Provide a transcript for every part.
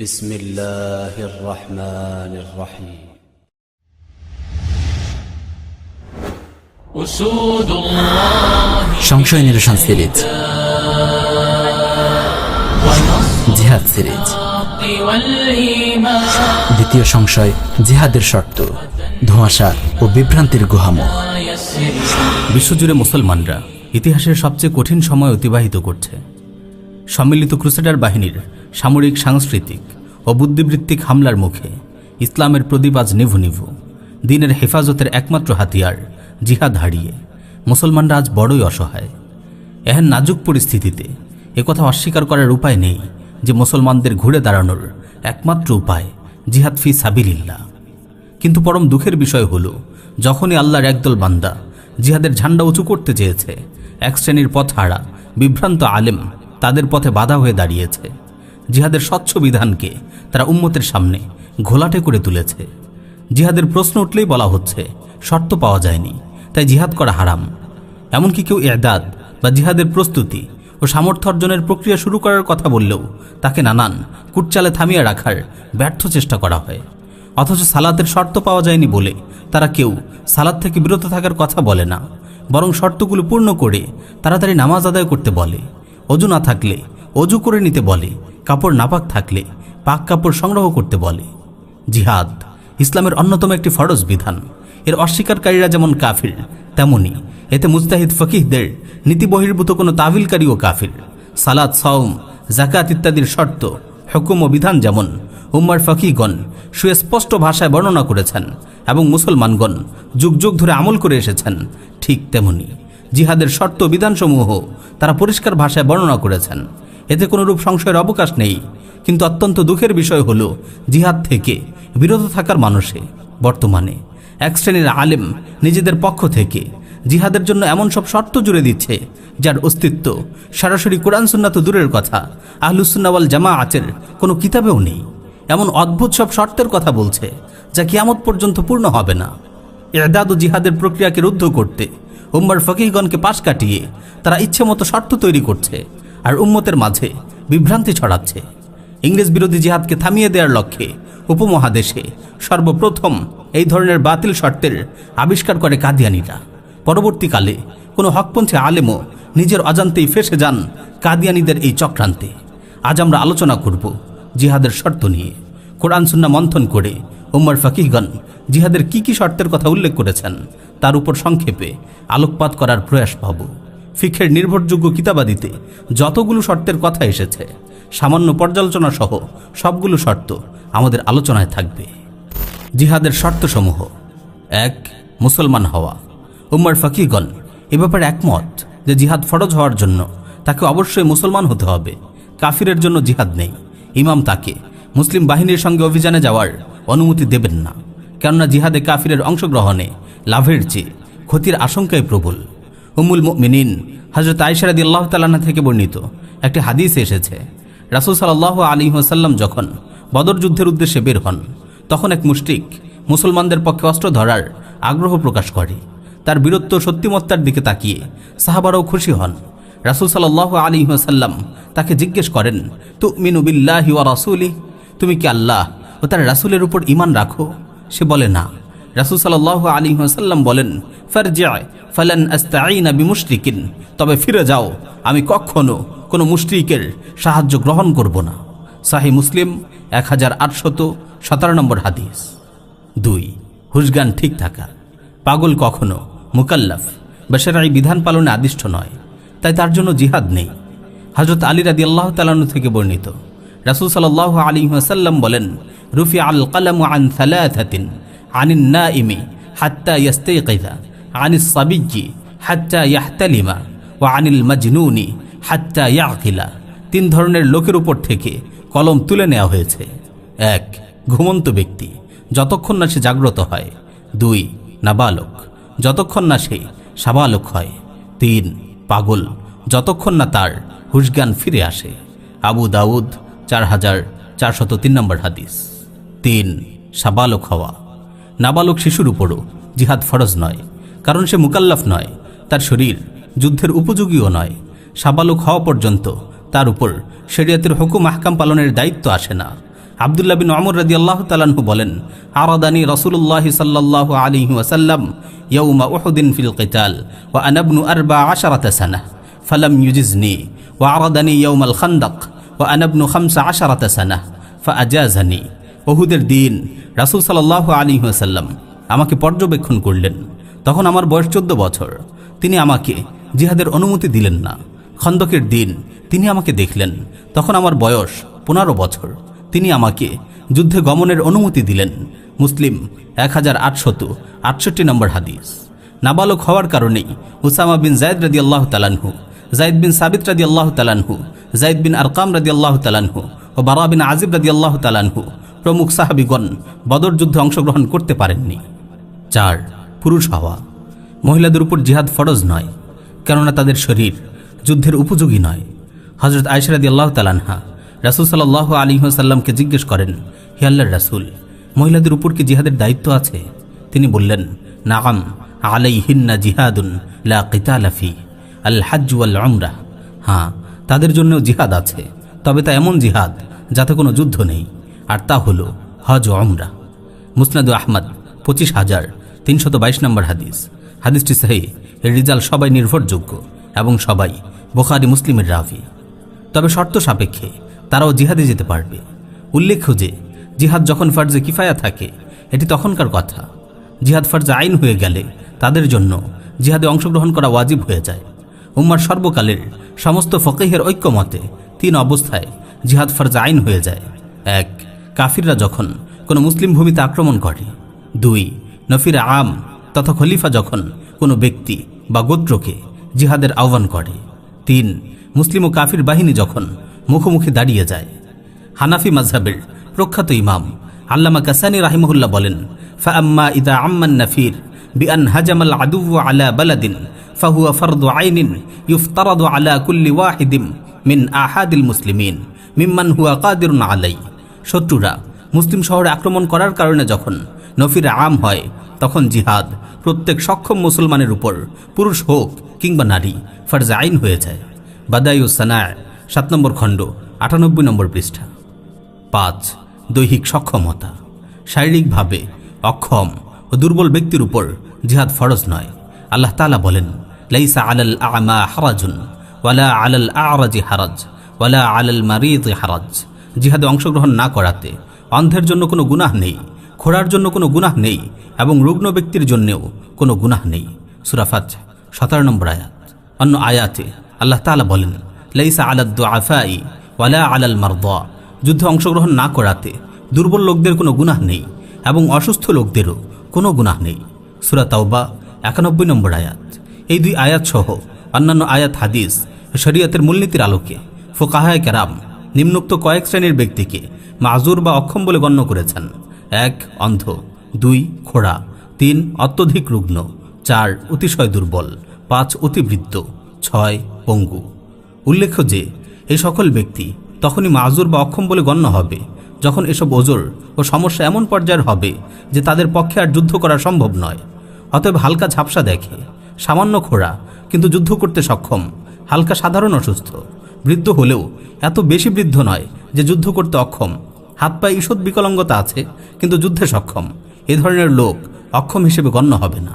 بسم الله الرحمن الرحيم أسود الله সংশয় নিরসন সিরিজ, জিহাদ সিরিজ। দ্বিতীয় সংশয়, জিহাদের শর্ত, ধোঁয়াশা ও বিভ্রান্তির গুহামুখ। বিশ্বজুড়ে মুসলমানরা ইতিহাসের সবচেয়ে কঠিন সময় অতিবাহিত করছে। সম্মিলিত ক্রুসেডার বাহিনীর সামরিক, সাংস্কৃতিক ও বুদ্ধিবৃত্তিক হামলার মুখে ইসলামের প্রদীপ আজ নিভু নিভু। দিনের হেফাজতের একমাত্র হাতিয়ার জিহাদ হারিয়ে মুসলমানরা আজ বড়ই অসহায়। এহেন নাজুক পরিস্থিতিতে একথা অস্বীকার করার উপায় নেই যে মুসলমানদের ঘুরে দাঁড়ানোর একমাত্র উপায় জিহাদ ফি সাবিলিল্লাহ। কিন্তু পরম দুঃখের বিষয় হলো, যখনই আল্লাহর একদল বান্দা জিহাদের ঝান্ডা উঁচু করতে চেয়েছে, এক শ্রেণীর পথহারা বিভ্রান্ত আলেম তাদের পথে বাধা হয়ে দাঁড়িয়েছে। জিহাদের স্বচ্ছ বিধানকে তারা উম্মতের সামনে ঘোলাটে করে তুলেছে। জিহাদের প্রশ্ন উঠলেই বলা হচ্ছে শর্ত পাওয়া যায়নি, তাই জিহাদ করা হারাম। এমনকি কেউ ইরদাদ বা জিহাদের প্রস্তুতি ও সামর্থ্য অর্জনের প্রক্রিয়া শুরু করার কথা বললেও তাকে নানান কুটচালে থামিয়ে রাখার ব্যর্থ চেষ্টা করা হয়। অথচ সালাতের শর্ত পাওয়া যায়নি বলে তারা কেউ সালাত থেকে বিরত থাকার কথা বলে না, বরং শর্তগুলো পূর্ণ করে তাড়াতাড়ি নামাজ আদায় করতে বলে। অজু না থাকলে অজু করে নিতে বলে, কাপড় নাপাক থাকলে পাক কাপড় সংগ্রহ করতে বলে। জিহাদ ইসলামের অন্যতম একটি ফরজ বিধান। এর অস্বীকারীরা যেমন কাফির, তেমনি এতে মুজতাহিদ ফকিহদের নীতি বহির্ভূত কোনো তাবিলকারীও কাফির। সালাত, সাওম, যাকাত ইত্যাদির শর্ত, হুকুম ও বিধান যেমন উম্মার ফকিহগণ সুস্পষ্ট ভাষায় বর্ণনা করেছেন এবং মুসলমানগণ যুগ যুগ ধরে আমল করে এসেছেন, ঠিক তেমনি জিহাদের শর্ত বিধানসমূহ তারা পরিষ্কার ভাষায় বর্ণনা করেছেন। এতে কোনোরূপ সংশয়ের অবকাশ নেই। কিন্তু অত্যন্ত দুঃখের বিষয় হলো, জিহাদ থেকে বিরত থাকার মানুষে বর্তমানে এক শ্রেণীর আলেম নিজেদের পক্ষ থেকে জিহাদের জন্য এমন সব শর্ত জুড়ে দিচ্ছে যার অস্তিত্ব সরাসরি কোরআন সুন্নাহ তো দূরের কথা, আহলুস সুন্নাহ ওয়াল জামাআতের কোনো কিতাবেও নেই। এমন অদ্ভুত সব শর্তের কথা বলছে যা কিয়ামত পর্যন্ত পূর্ণ হবে না। ইরদাদ ও জিহাদের প্রক্রিয়াকে রুদ্ধ করতে উম্মার ফকিহগণকে পাশ কাটিয়ে তারা ইচ্ছে মতো শর্ত তৈরি করছে আর উম্মতের মাঝে বিভ্রান্তি ছড়াচ্ছে। ইংরেজ বিরোধী জিহাদকে থামিয়ে দেওয়ার লক্ষ্যে উপমহাদেশে সর্বপ্রথম এই ধরনের বাতিল শর্তের আবিষ্কার করে কাদিয়ানীরা। পরবর্তীকালে কোনো হকপন্থী আলেমও নিজের অজান্তেই ফেসে যান কাদিয়ানীদের এই চক্রান্তে। আজ আমরা আলোচনা করব জিহাদের শর্ত নিয়ে। কোরআন সুন্নাহ মন্থন করে উম্মার ফকিহগণ জিহাদের কি কি শর্তের কথা উল্লেখ করেছেন তার উপর সংক্ষেপে আলোকপাত করার প্রয়াস পাব। ফিকহের নির্ভরযোগ্য কিতাবাদিতে যতগুলো শর্তের কথা এসেছে, সামান্য পর্যালোচনা সহ সবগুলো শর্ত আমাদের আলোচনায় থাকবে। জিহাদের শর্তসমূহ। ১. মুসলমান হওয়া। উম্মার ফকিহগণ এ ব্যাপারে একমত যে জিহাদ ফরজ হওয়ার জন্য তাকে অবশ্যই মুসলমান হতে হবে। কাফিরের জন্য জিহাদ নেই। ইমাম তাকে মুসলিম বাহিনীর সঙ্গে অভিযানে যাওয়ার অনুমতি দেবেন না, কেননা জিহাদে কাফিরের অংশগ্রহণে লাভের চেয়ে ক্ষতির আশঙ্কায় প্রবল। উম্মুল মুমিনিন হযরত আয়েশা রাদিয়াল্লাহু তাআলা আনহা থেকে বর্ণিত একটি হাদিসে এসেছে, রাসূল সাল্লাল্লাহু আলাইহি ওয়াসাল্লাম যখন বদর যুদ্ধের উদ্দেশ্যে বের হন, তখন এক মুশরিক মুসলমানদের পক্ষে অস্ত্র ধরার আগ্রহ প্রকাশ করে। তার বীরত্ব সত্যিমত্তার দিকে তাকিয়ে সাহাবারাও খুশি হন। রাসূল সাল্লাল্লাহু আলাইহি ওয়াসাল্লাম তাকে জিজ্ঞেস করেন, তুমিনু বিল্লাহি ওয়া রাসূলিহি, তুমি কি আল্লাহ ও তার রাসূলের উপর ঈমান রাখো? সে বলে না। রাসূল সাল্লাল্লাহু আলাইহি ওয়াসাল্লাম বলেন, ফারজি' ফালান আস্তাঈনা বিমুশরিকিন, তবে ফিরে যাও, আমি কখনো কোনো মুশরিকের সাহায্য গ্রহণ করব না। সহিহ মুসলিম 1817 নম্বর হাদিস। ২. হুশজ্ঞান ঠিক থাকা। পাগল কখনো মুকাল্লাফ বা শরঈ বিধান পালনে আদিষ্ট নয়, তাই তার জন্য জিহাদ নেই। হযরত আলী রাদিয়াল্লাহু তাআলা আনহু থেকে বর্ণিত, রাসূল সাল্লাল্লাহু আলাইহি ওয়াসাল্লাম বলেন, রুফিআল কলামু আন সালাসাতিন, আনিন নাইমি হাত্তা ইয়াস্তাইকিযা, আনিস সাবিয়্যি হাত্তা ইয়াহতালিমা, ওয়া আনিল মাজনুনি হাত্তা ইয়াকিলা। ৩ ধরনের লোকের উপর থেকে কলম তুলে নেওয়া হয়েছে। ১. ঘুমন্ত ব্যক্তি, যতক্ষণ না সে জাগ্রত হয়। ২. নাবালক, যতক্ষণ না সে সাবালক হয়। ৩. পাগল, যতক্ষণ না তার হুশজ্ঞান ফিরে আসে। আবু দাউদ 4403 নম্বর হাদিস। ৩. সাবালক হওয়া। নাবালক শিশুর উপরও জিহাদ ফরজ নয়, কারণ সে মুকাল্লাফ নয়, তার শরীর যুদ্ধের উপযোগীও নয়। সাবালক হওয়া পর্যন্ত তার উপর শরিয়তের হুকুম আহকাম পালনের দায়িত্ব আসে না। আব্দুল্লাহ বিন ওমর রাদিয়াল্লাহু তাআলা আনহু বলেন, আরাদানি রাসূলুল্লাহ সাল্লাল্লাহু আলাইহি ওয়াসাল্লাম ইয়াউমা উহুদিন ফিল কিতাল ওয়া আনা ইবনু 14 সানাহ ফালাম ইউজিজনি ওয়া আরাদানি ইয়াউমাল খান্দাক ওয়া আনা ইবনু 15 সানাহ ফাআজাজানি। উহুদের দিন রাসূল সাল্লাল্লাহু আলাইহি ওয়াসাল্লাম আমাকে পর্যবেক্ষণ করলেন। তখন আমার বয়স 14 বছর। তিনি আমাকে জিহাদের অনুমতি দিলেন না। খন্দকের দিন তিনি আমাকে দেখলেন। তখন আমার বয়স 15 বছর। তিনি আমাকে যুদ্ধে গমনের অনুমতি দিলেন। মুসলিম 1868 নম্বর হাদিস। নাবালক হওয়ার কারণেই উসামা বিন যায়েদ রাদিয়াল্লাহু তাআলা আনহু, যায়েদ বিন সাবিত রাদিয়াল্লাহু তাআলা আনহু, যায়েদ বিন আরকাম রাদিয়াল্লাহু তাআলা আনহু ও বারা বিন আজিব রাদিয়াল্লাহু তাআলা আনহু প্রমুখ সাহাবীগণ বদর যুদ্ধে অংশগ্রহণ করতে পারেননি। 4. পুরুষ হওয়া। মহিলাদের উপর জিহাদ ফরজ নয়, কেননা তাদের শরীর যুদ্ধের উপযোগী নয়। হযরত আয়েশা রাদিয়াল্লাহু তাআলা আনহা রাসূল সাল্লাল্লাহু আলাইহি ওয়াসাল্লামকে জিজ্ঞেস করেন, হে আল্লাহর রাসূল, মহিলাদের উপর কি জিহাদের দায়িত্ব আছে? তিনি বললেন, নাআম আলাইহিন্না জিহাদুন লা কিতালা ফি আল হজ্জ ওয়াল উমরাহ। হ্যাঁ, তাদের জন্যও জিহাদ আছে, তবে তা এমন জিহাদ যাতে কোনো যুদ্ধ নেই, আর তা হলো হজ ও উমরাহ। মুসনাদ আহমদ 25322 নম্বর হাদিস। হাদিসটি সহিহ। এর রিজাল সবাই নির্ভরযোগ্য এবং সবাই বুখারী মুসলিমের রাবি। তবে শর্ত সাপেক্ষে তারাও জিহাদে যেতে পারবে। উল্লেখ্য যে জিহাদ যখন ফরজে কিফায়া থাকে এটি তখনকার কথা। জিহাদ ফরজে আইন হয়ে গেলে তাদের জন্য জিহাদে অংশগ্রহণ করা ওয়াজিব হয়ে যায়। উম্মার সর্বকালের সমস্ত ফকিহের ঐক্যমতে 3 অবস্থায় জিহাদ ফরজে আইন হয়ে যায়। 1. কাফিররা যখন কোনো মুসলিম ভূমিতে আক্রমণ করে। 2. নফির আম তথা খলিফা যখন কোনো ব্যক্তি বা গোত্রকে জিহাদের আহ্বান করে। 3. মুসলিম ও কাফির বাহিনী যখন মুখোমুখি দাঁড়িয়ে যায়। হানাফি মাযহাবের প্রখ্যাত ইমাম আল্লামা কাসানী রাহিমাহুল্লাহ বলেন, ফাআম্মা ইযা আম্মান নাফির বিআন হাজামাল আদুওয়া আলা বালাদিন ফাহুয়া ফারদু আইনিন ইফতারাদু আলা কুল্লি ওয়াহিদিন মিন আহাদিল মুসলিমিন মিম্মান হুয়া কাদিরুন আলাই। শত্রুরা মুসলিম শহরে আক্রমণ করার কারণে যখন নফির আম হয়, তখন জিহাদ প্রত্যেক সক্ষম মুসলমানের উপর, পুরুষ হোক কিংবা নারী, ফরজে আইন হয়ে যায়। বাদায়ুস সানা 7 নম্বর খণ্ড 98 নম্বর পৃষ্ঠা। 5. দৈহিক সক্ষমতা। শারীরিকভাবে অক্ষম ও দুর্বল ব্যক্তির উপর জিহাদ ফরজ নয়। আল্লাহ তাআলা বলেন, লাইসা আলাল আ'মা হারাজুন ওয়ালা আলাল আ'রাজি হারাজ ওয়ালা আলাল মারিদ হারাজ। জিহাদে অংশগ্রহণ না করাতে অন্ধের জন্য কোনো গুনাহ নেই, খোঁড়ার জন্য কোনো গুনাহ নেই এবং রুগ্ন ব্যক্তির জন্যও কোনো গুনাহ নেই। সূরা ফাতহ 17 নম্বর আয়াত। অন্য আয়াতে আল্লাহ তাআলা বলেন, লাইসা আলাদ দুআফাই ওয়ালা আলাল মারদা। যুদ্ধে অংশগ্রহণ না করাতে দুর্বল লোকদের কোনো গুনাহ নেই এবং অসুস্থ লোকদেরও কোনো গুনাহ নেই। সূরা তাওবা 91 নম্বর আয়াত। এই 2 আয়াত সহ অন্যান্য আয়াত হাদিস শরীয়তের মূলনীতির আলোকে ফুকাহায়ে কেরাম নিম্নোক্ত কয়েক শ্রেণীর ব্যক্তিকে মাযুর বা অক্ষম বলে গণ্য করেছেন। 1. অন্ধ, 2. খোড়া, 3. অত্যধিক রুগ্ন, 4. অতিশয় দুর্বল, 5. অতিবৃদ্ধ, 6. পঙ্গু। উল্লেখ্য যে এই সকল ব্যক্তি তখনই মাযুর বা অক্ষম বলে গণ্য হবে যখন এসব ওজর ও সমস্যা এমন পর্যায়ের হবে যে তাদের পক্ষে আর যুদ্ধ করা সম্ভব নয়। অতএব হালকা ঝাপসা দেখে, সামান্য খোড়া কিন্তু যুদ্ধ করতে সক্ষম, হালকা সাধারণ অসুস্থ, বৃদ্ধ হলেও এত বেশি বৃদ্ধ নয় যে যুদ্ধ করতে অক্ষম, হাত পায়ে ঈষৎ বিকলাঙ্গতা আছে কিন্তু যুদ্ধে সক্ষম, এ ধরনের লোক অক্ষম হিসেবে গণ্য হবে না।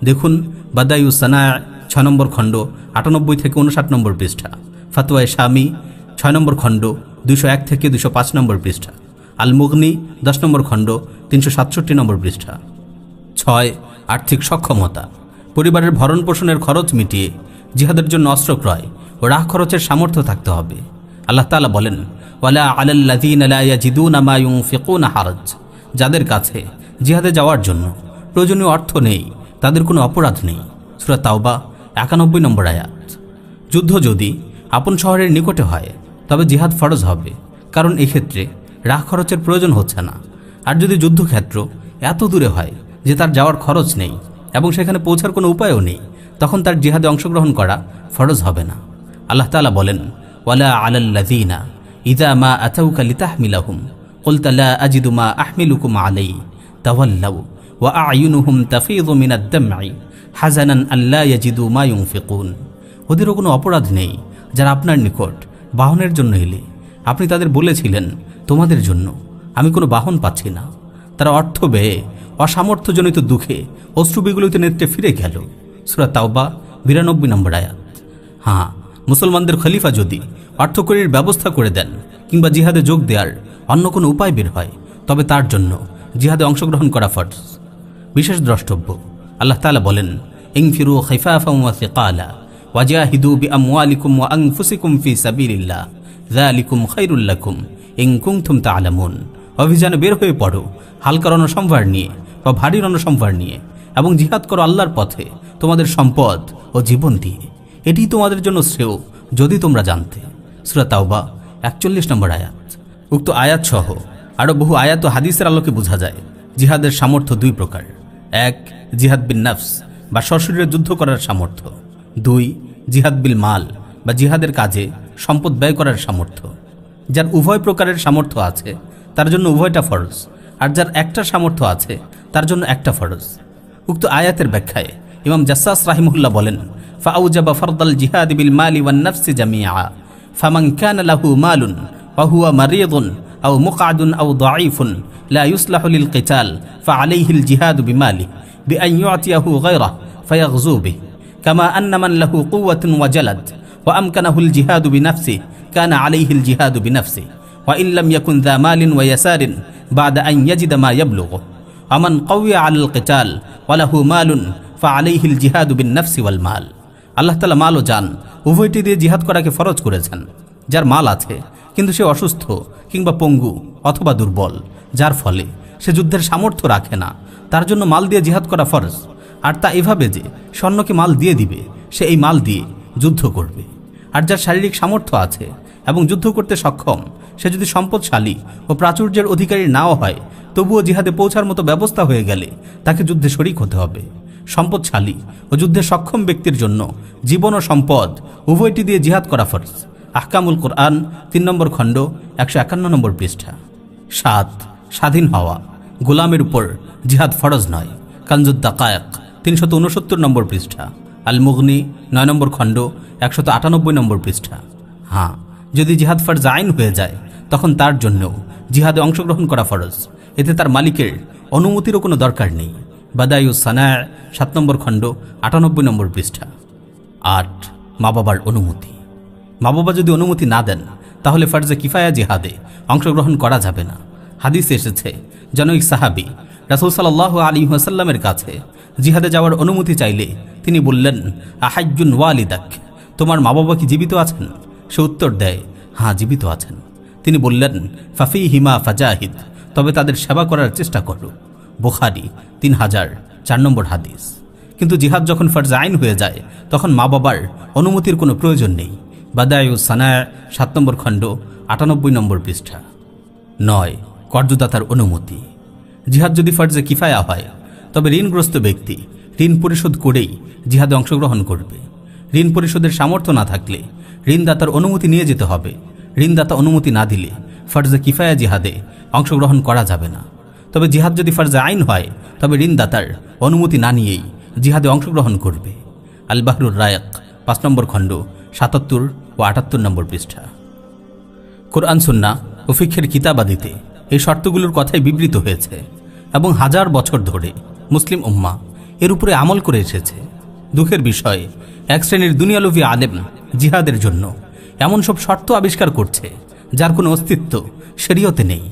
দেখুন বাদায়ুস সানা 6 নম্বর খণ্ড 98 থেকে 59 নম্বর পৃষ্ঠা, ফাতওয়ায়ে শামী 6 নম্বর খণ্ড 201 থেকে 205 নম্বর পৃষ্ঠা, আল মুগনি 10 নম্বর খণ্ড 367 নম্বর পৃষ্ঠা। 6. আর্থিক সক্ষমতা। পরিবারের ভরণ পোষণের খরচ মিটিয়ে জিহাদের জন্য অস্ত্র ক্রয় ও রাহ খরচের সামর্থ্য থাকতে হবে। আল্লাহ তাআলা বলেন, ওয়ালা আলাল্লাযীনা লা ইয়াজিদুনা মা ইউনফিকুনা হারাজ। যাদের কাছে জিহাদে যাওয়ার জন্য প্রয়োজনীয় অর্থ নেই তাদের কোনো অপরাধ নেই। সূরা তাওবা 91 নম্বর আয়াত। যুদ্ধ যদি আপন শহরের নিকটে হয় তবে জিহাদ ফরজ হবে, কারণ এক্ষেত্রে রাহ খরচের প্রয়োজন হচ্ছে না। আর যদি যুদ্ধক্ষেত্র এত দূরে হয় যে তার যাওয়ার খরচ নেই এবং সেখানে পৌঁছার কোনো উপায়ও নেই, তখন তার জিহাদে অংশগ্রহণ করা ফরজ হবে না। আল্লাহ তাআলা বলেন, ওয়ালা আলাল্লাযীনা ইযা মা আতাউকা লিতাহমিলাহুম কুলতা লা আজিদু মা আহমিলুকুম আলাইহি তাওয়াল্লাউ ওয়া আ'য়ুনুহুম তাফীযু মিনাদ দাম'i হাযানান আল্লা ইয়াজিদু মা ইউনফিকুন। ওদেরও কোনো অপরাধ নেই যারা আপনার নিকট বাহনের জন্য এলে আপনি তাদের বলেছিলেন তোমাদের জন্য, আমি কোনো বাহন পাচ্ছি না। তারা অর্থ ব্যয়ে অসামর্থ্যজনিত দুঃখে অশ্রুবিগলিত নেত্রে ফিরে গেল। সূরা তাওবা 92 নম্বর আয়াত। হ্যাঁ, মুসলমানদের খলিফা যদি অর্থকরীর ব্যবস্থা করে দেন কিংবা জিহাদে যোগ দেওয়ার অন্য কোনো উপায় বের হয়, তবে তার জন্য জিহাদে অংশগ্রহণ করা ফরজ। বিশেষ দ্রষ্টব্য, আল্লাহ তাআলা বলেন, ইনফিরু খিফাফান ওয়া সিকালা ওয়াজাহিদু বিআমওয়ালিকুম ওয়া আনফুসিকুম ফি সাবিলিল্লাহ যালিকুম খায়রুল লাকুম ইন কুনতুম তা'লামুন। অভিযানে বের হয়ে পড়ো হালকা রণসম্ভার নিয়ে বা ভারী রণসম্ভার নিয়ে, এবং জিহাদ করো আল্লাহর পথে তোমাদের সম্পদ ও জীবন দিয়ে। এটি তোমাদের জন্য শ্রেয় যদি তোমরা জানতে। সূরা তাওবা 41 নম্বর আয়াত। উক্ত আয়াত সহ আরও বহু আয়াত ও হাদিসের আলোকে বোঝা যায় জিহাদের সামর্থ্য দুই প্রকার। এক, জিহাদ বিন নফস বা সশরীরে যুদ্ধ করার সামর্থ্য। দুই, জিহাদ বিল মাল বা জিহাদের কাজে সম্পদ ব্যয় করার সামর্থ্য। যার উভয় প্রকারের সামর্থ্য আছে তার জন্য উভয়টা ফরজ, আর যার একটা সামর্থ্য আছে তার জন্য একটা ফরজ। উক্ত আয়াতের ব্যাখ্যায় ইমাম জাসসাস রাহিমাহুল্লাহ বলেন, ফাআউজাবা ফারদাল জিহাদ বিল মালি ওয়ান নফসি জামিআ ফামান কানা লাহু মালুন ওয়া হুয়া মারিদুন আও মুকআদুন আও দাঈফুন লা ইউসলাহু লিল কিতাল ফাআলাইহিল জিহাদ বিমালিহি বিআন ইউ'তিয়াহু গায়রাহু ফায়াগযু বিহি কামা আন্না মান লাহু কুওয়াতুন ওয়া জালাদ ওয়া আমকানাহুল জিহাদ বিনাফসিহি কানা আলাইহিল জিহাদ বিনাফসিহি ওয়া ইন লাম ইয়াকুন যা মালিন ওয়া ইয়াসারিন বা'দা আন ইয়াজিদা মা ইয়াবলুগু আমান কাউয়া আলাল কিতাল ওয়া লাহু মালুন ফাআলাইহিল জিহাদ বিন-নাফসি ওয়াল মাল। আল্লাহ তাআলা মাল ও জান উভয়টি দিয়ে জিহাদ করাকে ফরজ করেছেন। যার মাল আছে কিন্তু সে অসুস্থ কিংবা পঙ্গু অথবা দুর্বল, যার ফলে সে যুদ্ধের সামর্থ্য রাখে না, তার জন্য মাল দিয়ে জিহাদ করা ফরজ। আর তা এভাবে যে স্বর্ণকে মাল দিয়ে দিবে, সে এই মাল দিয়ে যুদ্ধ করবে। আর যার শারীরিক সামর্থ্য আছে এবং যুদ্ধ করতে সক্ষম, সে যদি সম্পদশালী ও প্রাচুর্যের অধিকারী নাও হয়, তবুও জিহাদে পৌঁছার মতো ব্যবস্থা হয়ে গেলে তাকে যুদ্ধে শরীক হতে হবে। সম্পদশালী ও যুদ্ধে সক্ষম ব্যক্তির জন্য জীবন ও সম্পদ উভয়টি দিয়ে জিহাদ করা ফরজ। আহকামুল কোরআন 3 নম্বর খণ্ড 151 নম্বর পৃষ্ঠা। 7, স্বাধীন হওয়া। গোলামের উপর জিহাদ ফরজ নয়। কানজুদ দাকায়েক 369 নম্বর পৃষ্ঠা। আল মুগনি 9 নম্বর খণ্ড 198 নম্বর পৃষ্ঠা। হ্যাঁ, যদি জিহাদ ফরজ আইন হয়ে যায় তখন তার জন্যও জিহাদে অংশগ্রহণ করা ফরজ। এতে তার মালিকের অনুমতিরও কোনো দরকার নেই। বাদায়ুস সানা' 7 নম্বর খণ্ড 98 নম্বর পৃষ্ঠা। 8, মা বাবার অনুমতি। মা বাবা যদি অনুমতি না দেন তাহলে ফরজে কিফায়া জিহাদে অংশগ্রহণ করা যাবে না। হাদিসে এসেছে, জনৈক সাহাবী রাসূল সাল্লাল্লাহু আলাইহি ওয়াসাল্লামের কাছে জিহাদে যাওয়ার অনুমতি চাইলে তিনি বললেন, আহাজ্জুন ওয়ালিদাক, তোমার মা বাবা কি জীবিত আছেন? সে উত্তর দেয়, হ্যাঁ জীবিত আছেন। তিনি বললেন, ফাফিহিমা ফাজাহিদ, তবে তাদের সেবা করার চেষ্টা করো। বুখারী 3004 নম্বর হাদিস। কিন্তু জিহাদ যখন ফরজ আইন হয়ে যায় তখন মা বাবার অনুমতির কোনো প্রয়োজন নেই। বাদায়ুস সানা' 7 নম্বর খণ্ড 98 নম্বর পৃষ্ঠা। 9, কর্জদাতার অনুমতি। জিহাদ যদি ফরজে কিফায়া হয় তবে ঋণগ্রস্ত ব্যক্তি ঋণ পরিশোধ করেই জিহাদে অংশগ্রহণ করবে। ঋণ পরিশোধের সামর্থ্য না থাকলে ঋণদাতার অনুমতি নিয়ে যেতে হবে। ঋণদাতা অনুমতি না দিলে ফরজে কিফায়া জিহাদে অংশগ্রহণ করা যাবে না। তবে জিহাদ যদি ফরজে আইন হয় তবে ঋণদাতার অনুমতি না নিয়েই জিহাদে অংশগ্রহণ করবে। আল বাহরুর রায়ক 5 নম্বর খণ্ড 77 ও 78 নম্বর পৃষ্ঠা। কোরআন সুন্নাহ ও ফিকহের কিতাবাদিতে এই শর্তগুলোর কথাই বিবৃত হয়েছে এবং হাজার বছর ধরে মুসলিম উম্মাহ এর উপরে আমল করে এসেছে। দুঃখের বিষয়, এক শ্রেণীর দুনিয়ালোভী আলেম জিহাদের জন্য এমন সব শর্ত আবিষ্কার করছে যার কোনো অস্তিত্ব শরীয়তে নেই।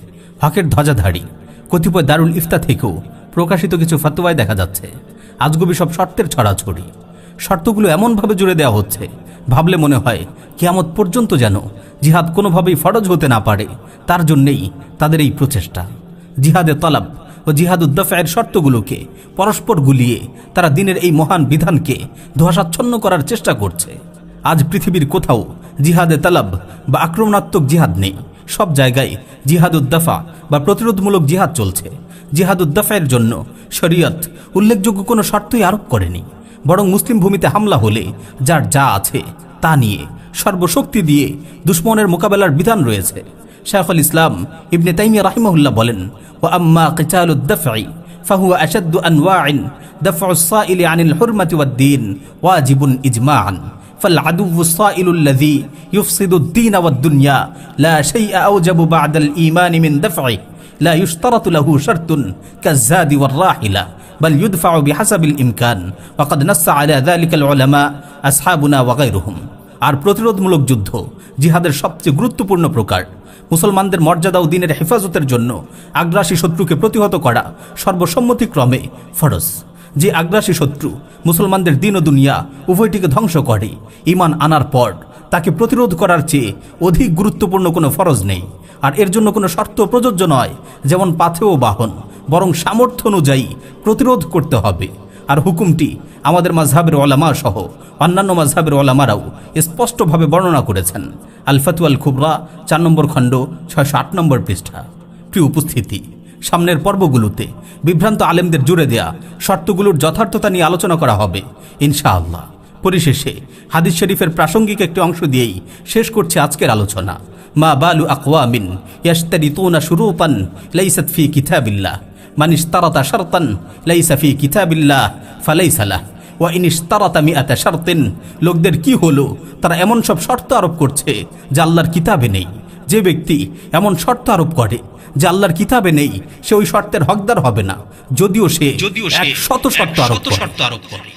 হকের ধ্বজাধারী কতিপয় দারুল ইফতা থেকেও প্রকাশিত কিছু ফতোয়ায় দেখা যাচ্ছে আজগুবি সব শর্তের ছড়াছড়ি। শর্তগুলো এমনভাবে জুড়ে দেওয়া হচ্ছে, ভাবলে মনে হয় কিয়ামত পর্যন্ত যেন জিহাদ কোনোভাবেই ফরজ হতে না পারে। তার জন্যেই তাদের এই প্রচেষ্টা। জিহাদে তলব ও জিহাদুদ্দাফের শর্তগুলোকে পরস্পর গুলিয়ে তারা দিনের এই মহান বিধানকে ধোঁয়াশাচ্ছন্ন করার চেষ্টা করছে। আজ পৃথিবীর কোথাও জিহাদে তলব বা আক্রমণাত্মক জিহাদ নেই। সব জায়গায় জিহাদুদ্দাফা বা প্রতিরোধমূলক জিহাদ চলছে। জিহাদুদ্দাফের জন্য শরীয়ত উল্লেখযোগ্য কোনো শর্তই আরোপ করেনি, বরং মুসলিম ভূমিতে হামলা হলে যার যা আছে তা নিয়ে সর্বশক্তি দিয়ে দুশমনের মোকাবেলার বিধান রয়েছে। শাইখুল ইসলাম ইবনে তাইমিয়া রাহিমাহুল্লাহ বলেন, ওয়া আম্মা কিতালুদ দাফঈ ফাহুয়া আশাদ্দু আনওয়াইন দাফউস সাইলি আনিল হুরমাতি ওয়াদ-দীন ওয়াজিবুন ইজমাআন فالعدو الصائل الذي يفسد الدين والدنيا لا شيء أوجب بعد الإيمان من دفعه লা ইশতারাতু লাহু শারতুন কাজ্জাদি ওয়ার রাহিলা বাল ইউদফাউ বিহাসাবিল ইমকান ওয়া ক্বাদ নাসসা আলা যালিকাল উলামা আসহাবুনা ওয়া গায়রুহুম। আর প্রতিরোধমূলক যুদ্ধ জিহাদের সবচেয়ে গুরুত্বপূর্ণ প্রকার। মুসলমানদের মর্যাদা ও দ্বীনের হেফাজতের জন্য আগ্রাসী শত্রুকে প্রতিহত করা সর্বসম্মতিক্রমে ফরজ। যে আগ্রাসী শত্রু মুসলমানদের দ্বীন ও দুনিয়া উভয়টিকে ধ্বংস করে, ঈমান আনার পর তাকে প্রতিরোধ করার চেয়ে অধিক গুরুত্বপূর্ণ কোনো ফরজ নেই। আর এর জন্য কোনো শর্ত প্রযোজ্য নয়, যেমন পাথেয় বাহন, বরং সামর্থ্য অনুযায়ী প্রতিরোধ করতে হবে। আর হুকুমটি আমাদের মাযহাবের ওলামা সহ অন্যান্য মাযহাবের ওলামারাও স্পষ্টভাবে বর্ণনা করেছেন। আল ফাতওয়াল কুবরা 4 নম্বর খণ্ড 608 নম্বর পৃষ্ঠা। প্রিয় উপস্থিতি, সামনের পর্বগুলোতে বিভ্রান্ত আলেমদের জুড়ে দেয়া শর্তগুলোর যথার্থতা নিয়ে আলোচনা করা হবে ইনশাআল্লাহ। পরিশেষে হাদিস শরীফের প্রাসঙ্গিক একটি অংশ দিয়েই শেষ করছে আজকের আলোচনা। মা বালু আকওয়ামিন ইয়াশতারিতুনা শুরুতান লাইসাত ফি কিতাবিল্লাহ মান ইশতারাতা শারতান লাইসা ফি কিতাবিল্লাহ ফালাইসা লাহ ওয়া ইন ইশতারাতা মিআতা শারতিন। লোকদের কি হলো, তারা এমন সব শর্ত আরোপ করছে যা আল্লাহর কিতাবে নেই। যে ব্যক্তি এমন শর্ত আরোপ করে যা আল্লাহর কিতাবে নেই, সে ওই শর্তের হকদার হবে না, যদিও সে 100 শর্ত আরোপ করে।